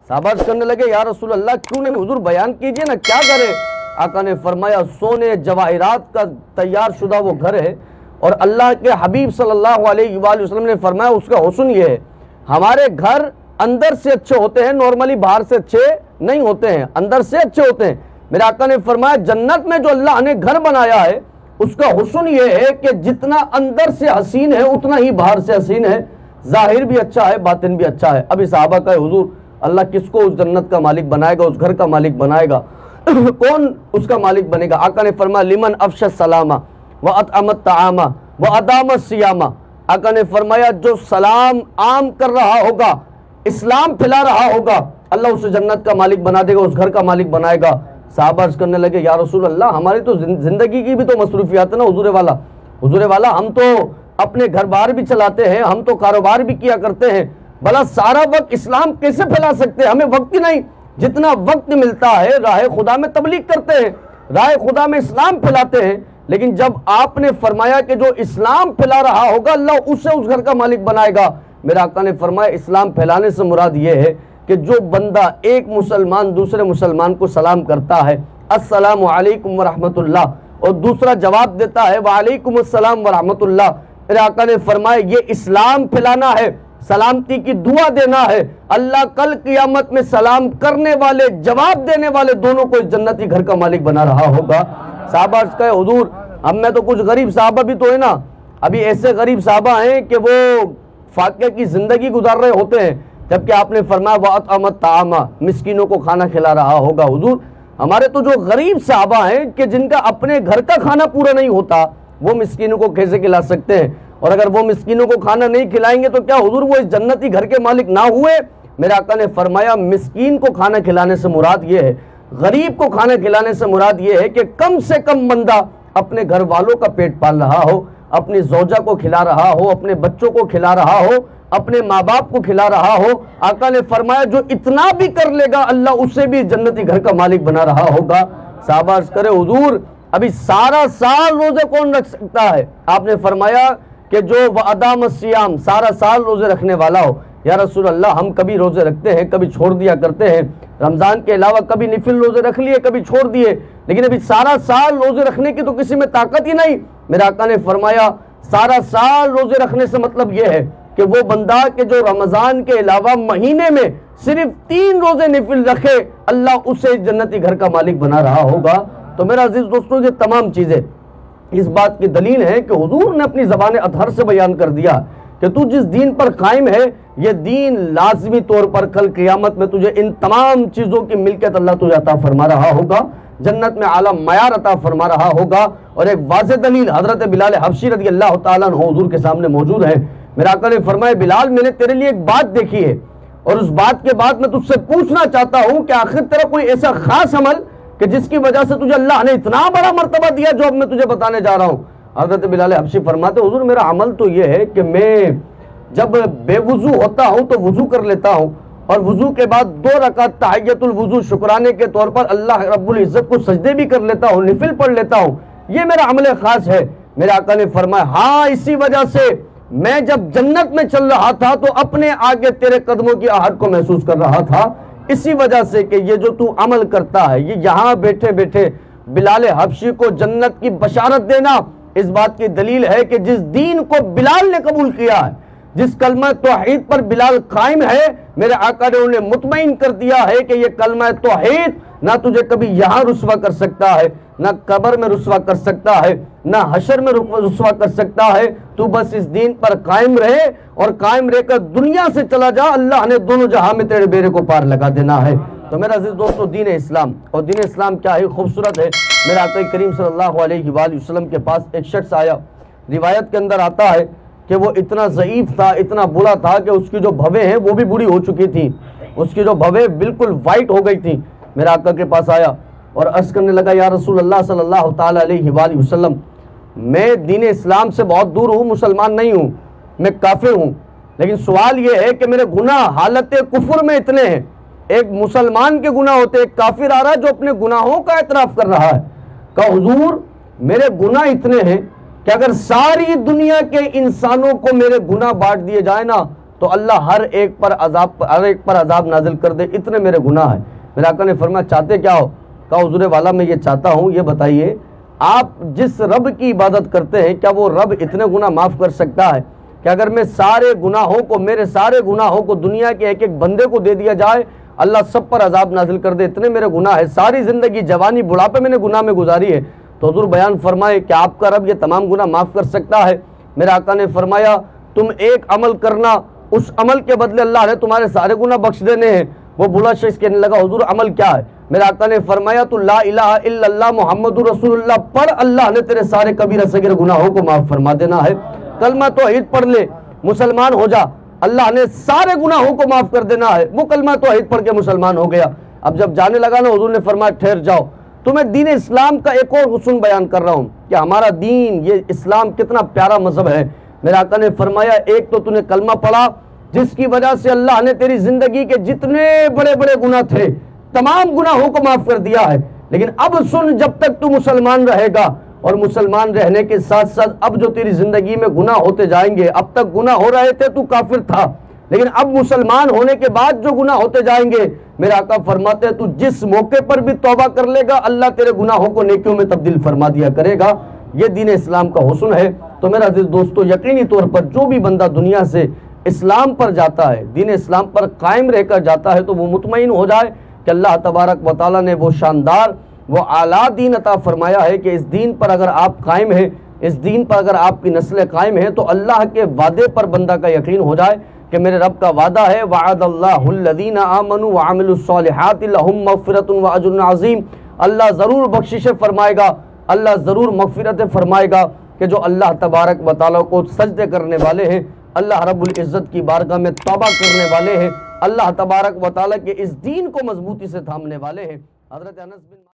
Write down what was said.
صحابہ کرنے لگے یا رسول اللہ کیوں نہیں حضور بیان کیجئے نا کیا گھر ہے؟ آقا نے فرمایا سونے جواہرات کا تیار شدہ وہ گھر ہے، اور اللہ کے حبیب صلی اللہ علیہ وآلہ وسلم نے فرمایا اس کا حسن یہ ہے، ہمارے گھر اندر سے اچھے ہوتے ہیں، نارملی باہر سے اچھے نہیں ہوتے ہیں، اندر سے اچھے ہوتے ہیں۔ میرے آقا نے فرمایا جنت میں جو اللہ نے گھر بنایا ہے اس کا حسن یہ ہے کہ جتنا اندر سے حسین ہے اتنا ہی باہر سے حسین ہے، ظاہر بھی اچھا ہے باطن بھی اچھا ہے۔ ابھی صحابہ کا حضور اللہ کس کو اس جنت کا مالک بنائے گا، اس گھر کا مالک بنائے گا؟ کون اس کا مالک بنے گا؟ آقا نے فرمایا لمن افش السلامہ وَأَطْعَمَ الطَّعَامَ وَأَدَامَ الصِّيَامَ۔ آقا نے فرمایا جو سلام عام کر رہا ہوگا، اسلام پھیلا رہا ہوگا، اللہ اسے جنت کا مالک بنا دے گا، اس گھر کا مالک بنائے گا۔ صحابہ عرض کرنے لگے یا رسول اللہ ہماری تو زندگی کی بھی تو مصروفیات ہے نا حضور والا، ہم تو اپنے گھر بار بھی چلاتے ہیں، ہم تو کاروبار بھی کیا کرتے ہیں، بھلا سارا وقت اسلام کیسے پھیلا سکتے ہیں؟ ہمیں وقت ہی نہیں، جتنا وقت ملتا ہے راہ خدا میں تبلیغ کرتے ہیں، راہ خدا میں اسلام پھیلاتے ہیں۔ لیکن جب آپ نے فرمایا کہ جو اسلام پھیلا رہا ہوگا اللہ اسے اس گھر کا مالک بنائے گا، میرے آقا نے فرمایا اسلام پھیلانے سے مراد یہ ہے کہ جو بندہ ایک مسلمان دوسرے مسلمان کو سلام کرتا ہے السلام علیکم ورحمت اللہ اور دوسرا جواب دیتا ہے وعلیکم السلام ورحمت اللہ، میرے آقا نے فرمایا یہ اسلام پھیلانا ہے، سلامتی کی دعا دینا ہے۔ اللہ کل قیامت میں سلام کرنے والے جواب دینے والے دونوں کو اس جنتی گھر کا مالک بنا رہا ہوگا۔ صحابہ عرض کہے حضور ہم میں تو کچھ غریب صحابہ بھی تو ہے نا، ابھی ایسے غریب صحابہ ہیں کہ وہ فاقے کی زندگی گزار رہے ہوتے ہیں، جبکہ آپ نے فرمایا وَأَطْعَمَ الطَّعَامَ، مسکینوں کو کھانا کھلا رہا ہوگا۔ حضور ہمارے تو جو غریب صحابہ ہیں کہ جن کا اپنے گھر کا کھانا پورا نہیں ہوتا وہ مسکینوں کو کیسے کھلا سکتے ہیں؟ اور اگر وہ مسکینوں کو کھانا نہیں کھلائیں گے تو کیا حضور وہ اس جنتی گھر کے مالک نہ ہوئے؟ میرے آقا نے فرمایا مسکین کو کھانا کھلانے سے مراد یہ ہے، غریب کو کھانا کھلانے سے مراد یہ ہے کہ کم سے کم بندہ اپنے گھر والوں کا پیٹ پال رہا ہو، اپنی زوجہ کو کھلا رہا ہو، اپنے بچوں کو کھلا رہا ہو، اپنے ماں باپ کو کھلا رہا ہو۔ آقا نے فرمایا جو اتنا بھی کر لے گا اللہ اسے بھی جنتی گھر کا مالک بنا رہا ہوگا۔ صحابہ عرض کرے حضور ابھی سارا سال روزے کون رکھ سکتا ہے؟ آپ نے فرمایا کہ جو وَأَدَامَ الصِّيَامَ سارا سال روزے رکھنے والا ہو۔ یا رسول اللہ ہم کبھی روزے رکھتے ہیں کبھی چھوڑ دیا کرتے ہیں، رمضان کے علاوہ کبھی نفل روزے رکھ لیے کبھی چھوڑ دیے، لیکن ابھی سارا سال روزے رکھنے کی تو کسی میں طاقت ہی نہیں۔ میرے آقا نے فرمایا سارا سال روزے رکھنے سے مطلب یہ ہے کہ وہ بندہ کہ جو رمضان کے علاوہ مہینے میں صرف 3 روزے نفل رکھے اللہ اسے جنتی گھر کا مالک بنا رہا ہوگا۔ تو میرا عزیز دوستوں یہ تمام چیزیں اس بات کی دلیل ہے کہ حضور نے اپنی زبان اطہر سے بیان کر دیا کہ تو جس دین پر قائم ہے یہ دین لازمی طور پر کل قیامت میں تجھے ان تمام چیزوں کی ملکیت اللہ تجھے عطا فرما رہا ہوگا، جنت میں اعلیٰ معیار عطا فرما رہا ہوگا۔ اور ایک واضح دلیل حضرت بلال حبشی رضی اللہ تعالیٰ عنہ حضور کے سامنے موجود ہے۔ میرے آقا نے فرمایا بلال میں نے تیرے لیے ایک بات دیکھی ہے اور اس بات کے بعد میں تجھ سے پوچھنا چاہتا ہوں کہ آخر تیرا کوئی ایسا خاص عمل کہ جس کی وجہ سے تجھے اللہ نے اتنا بڑا مرتبہ دیا جو اب میں تجھے بتانے جا رہا ہوں۔ حضرت بلال حبشی فرماتے حضور میرا عمل تو یہ ہے کہ میں جب بے وضو ہوتا ہوں تو وضو کر لیتا ہوں اور وضو کے بعد 2 رکعت تحیۃ الوضو شکرانے کے طور پر اللہ رب العزت کو سجدے بھی کر لیتا ہوں، نفل پڑھ لیتا ہوں، یہ میرا عمل خاص ہے۔ میرے آقا نے فرمایا ہاں اسی وجہ سے میں جب جنت میں چل رہا تھا تو اپنے آگے تیرے قدموں کی آہٹ کو محسوس کر رہا تھا، اسی وجہ سے کہ یہ جو تو عمل کرتا ہے یہ یہاں بیٹھے بیٹھے بلال حبشی کو جنت کی بشارت دینا اس بات کی دلیل ہے کہ جس دین کو بلال نے قبول کیا ہے، جس کلمہ توحید پر بلال قائم ہے، میرے آقا نے انہیں مطمئن کر دیا ہے کہ یہ کلمہ توحید نہ تجھے کبھی یہاں رسوا کر سکتا ہے، نہ قبر میں رسوا کر سکتا ہے، نہ حشر میں رسوا کر سکتا ہے۔ تو بس اس دین پر قائم رہے اور قائم رہ کر دنیا سے چلا جا، اللہ نے دونوں جہاں میں تیرے بیڑے کو پار لگا دینا ہے۔ تو میرا عزیز دوستو دین اسلام، اور دین اسلام کیا ہے خوبصورت ہے۔ میرا آقا کریم صلی اللہ علیہ وآلہ وسلم کے پاس ایک شخص آیا، روایت کے اندر آتا ہے کہ وہ اتنا ضعیف تھا، اتنا برا تھا کہ اس کی جو بھویں ہیں وہ بھی بوڑھی ہو چکی تھی، اس کی جو بھویں بالکل وائٹ ہو گئی تھی۔ میرے آقا کے پاس آیا اور عرض کرنے لگا یا رسول اللہ صلی اللہ تعالیٰ علیہ وآلہ وسلم میں دین اسلام سے بہت دور ہوں، مسلمان نہیں ہوں، میں کافر ہوں، لیکن سوال یہ ہے کہ میرے گناہ حالت کفر میں اتنے ہیں، ایک مسلمان کے گناہ ہوتے، ایک کافر آ رہا ہے جو اپنے گناہوں کا اعتراف کر رہا ہے۔ کہا حضور میرے گناہ اتنے ہیں کہ اگر ساری دنیا کے انسانوں کو میرے گناہ بانٹ دیے جائے نا تو اللہ ہر ایک پر عذاب نازل کر دے، اتنے میرے گناہ ہیں۔ میرے آقا نے فرمایا چاہتے کیا ہو؟ کہا حضور والا میں یہ چاہتا ہوں، یہ بتائیے آپ جس رب کی عبادت کرتے ہیں کیا وہ رب اتنے گناہ معاف کر سکتا ہے کہ اگر میں سارے گناہوں کو، میرے سارے گناہوں کو دنیا کے ایک ایک بندے کو دے دیا جائے، اللہ سب پر عذاب نازل کر دے، اتنے میرے گناہ ہے، ساری زندگی جوانی بڑھاپے میں نے گناہ میں گزاری ہے، تو حضور بیان فرمائے کہ آپ کا رب یہ تمام گناہ معاف کر سکتا ہے؟ میرے آقا نے فرمایا تم ایک عمل کرنا، اس عمل کے بدلے اللہ نے تمہارے سارے گناہ بخش دینے ہیں۔ وہ بولا شخص کہنے لگا حضور عمل کیا ہے؟ میرے آقا نے فرمایا تو لا الہ الا اللہ محمد رسول اللہ پڑھ، اللہ نے تیرے سارے کبیرہ صغیر گناہوں کو معاف فرما دینا ہے۔ کلمہ توحید پڑھ لے، مسلمان ہو جا، اللہ نے سارے گناہوں کو معاف کر دینا ہے۔ وہ کلمہ توحید پڑھ کے مسلمان ہو گیا۔ اب جب جانے لگا نا، حضور نے فرمایا ٹھہر جاؤ، تمہیں دین اسلام کا ایک اور حسن بیان کر رہا ہوں کہ ہمارا دین یہ اسلام کتنا پیارا مذہب ہے۔ میرے آقا نے فرمایا ایک تو نے کلمہ پڑھا جس کی وجہ سے اللہ نے تیری زندگی کے جتنے بڑے بڑے گناہ تھے تمام گناہوں کو معاف کر دیا ہے، لیکن اب سن، جب تک تو مسلمان رہے گا اور مسلمان رہنے کے ساتھ ساتھ اب جو تیری زندگی میں گناہ ہوتے جائیں گے، اب تک گناہ ہو رہے تھے تو کافر تھا، لیکن اب مسلمان ہونے کے بعد جو گناہ ہوتے جائیں گے، میرے آقا فرماتے ہیں تو جس موقع پر بھی توبہ کر لے گا اللہ تیرے گناہوں کو نیکیوں میں تبدیل فرما دیا کرے گا۔ یہ دین اسلام کا حسن ہے۔ تو میرا عزیز دوستو، یقینی طور پر جو بھی بندہ دنیا سے اسلام پر جاتا ہے، دین اسلام پر قائم رہ کر جاتا ہے، تو وہ مطمئن ہو جائے کہ اللہ تبارک و تعالیٰ نے وہ شاندار، وہ اعلیٰ دین عطا فرمایا ہے کہ اس دین پر اگر آپ قائم ہیں، اس دین پر اگر آپ کی نسلیں قائم ہیں، تو اللہ کے وعدے پر بندہ کا یقین ہو جائے کہ میرے رب کا وعدہ ہے وعد اللہ الذین آمنوا وعملوا الصالحات لہم مغفرۃ واجر عظیم۔ اللہ ضرور بخشش فرمائے گا، اللہ ضرور مغفرت فرمائے گا کہ جو اللہ تبارک و تعالیٰ کو سجدے کرنے والے ہیں، اللہ رب العزت کی بارگاہ میں توبہ کرنے والے ہیں، اللہ تبارک و تعالیٰ کے اس دین کو مضبوطی سے تھامنے والے ہیں۔ حضرت انس بن